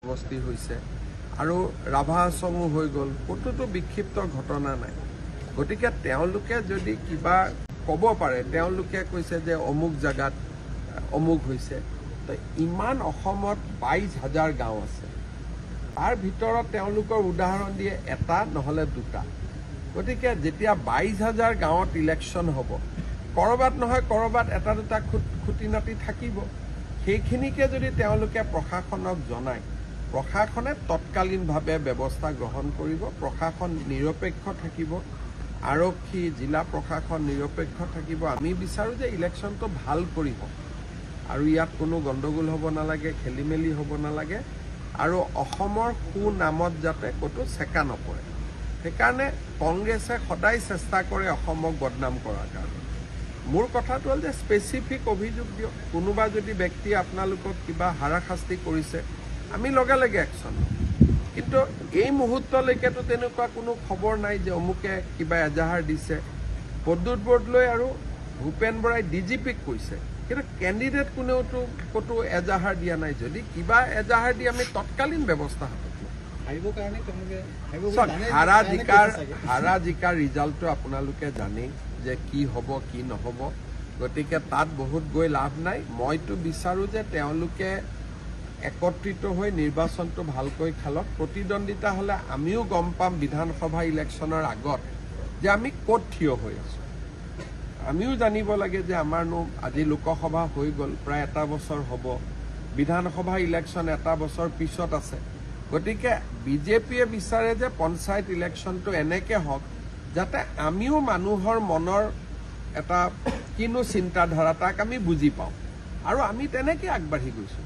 সমষ্টি হৈছে আৰু ৰাভা আশ্ৰমো হৈ গ'ল, ক'তোতো বিক্ষিপ্ত ঘটনা নাই। গতিকে তেওঁলোকে যদি কিবা ক'ব পাৰে, তেওঁলোকে কৈছে যে অমুক জেগাত অমুক হৈছে, তো ইমান অসমত 22,000 গাঁও আছে, তাৰ ভিতৰত তেওঁলোকৰ উদাহৰণ দিয়ে এটা নহ'লে দুটা। গতিকে যেতিয়া 22,000 গাঁৱত ইলেকশ্যন হ'ব, ক'ৰবাত নহয় ক'ৰবাত এটা দুটা খুটি নাটি থাকিব। সেইখিনিকে যদি তেওঁলোকে প্ৰশাসনক জনায়, প্ৰশাসনে তৎকালীনভাৱে ব্যৱস্থা গ্ৰহণ কৰিব, প্ৰশাসন নিৰপেক্ষ থাকিব, আৰক্ষী জিলা প্ৰশাসন নিৰপেক্ষ থাকিব। আমি বিচাৰোঁ যে ইলেকশ্যনটো ভাল কৰিব আৰু ইয়াত কোনো গণ্ডগোল হ'ব নালাগে, খেলি মেলি হ'ব নালাগে আৰু অসমৰ সুনামত যাতে ক'তো চেকা নপৰে। সেইকাৰণে কংগ্ৰেছে সদায় চেষ্টা কৰে অসমক বদনাম কৰাৰ কাৰণে। মোৰ কথাটো হ'ল যে স্পেচিফিক অভিযোগ দিয়ক, কোনোবা যদি ব্যক্তিয়ে আপোনালোকক কিবা হাৰাশাস্তি কৰিছে, আমি লগে লগে একশ্যন ল'ম। কিন্তু এই মুহূৰ্তলৈকেতো তেনেকুৱা কোনো খবৰ নাই যে অমুকে কিবা এজাহাৰ দিছে। প্ৰদ্যুৎ বৰদলৈ আৰু ভূপেন বৰাই DGPক কৈছে, কিন্তু কেণ্ডিডেট কোনেওতো ক'তো এজাহাৰ দিয়া নাই। যদি কিবা এজাহাৰ দি আমি তৎকালীন ব্যৱস্থা হাতত ল'ম। হাৰা জিকাৰ ৰিজাল্টটো আপোনালোকে জানেই যে কি হ'ব কি নহ'ব। গতিকে তাত বহুত গৈ লাভ নাই। মইতো বিচাৰোঁ যে তেওঁলোকে একত্ৰিত হৈ নিৰ্বাচনটো ভালকৈ খেলক। প্ৰতিদ্বন্দ্বিতা হ'লে আমিও গম পাম বিধানসভা ইলেকশ্যনৰ আগত যে আমি ক'ত থিয় হৈ আছোঁ। আমিও জানিব লাগে যে আমাৰনো আজি লোকসভা হৈ গ'ল, প্ৰায় এটা বছৰ হ'ব, বিধানসভা ইলেকশ্যন এটা বছৰ পিছত আছে। গতিকে বিজেপিয়ে বিচাৰে যে পঞ্চায়ত ইলেকশ্যনটো এনেকৈ হওক যাতে আমিও মানুহৰ মনৰ এটা কিনো চিন্তাধাৰা তাক আমি বুজি পাওঁ, আৰু আমি তেনেকৈ আগবাঢ়ি গৈছোঁ।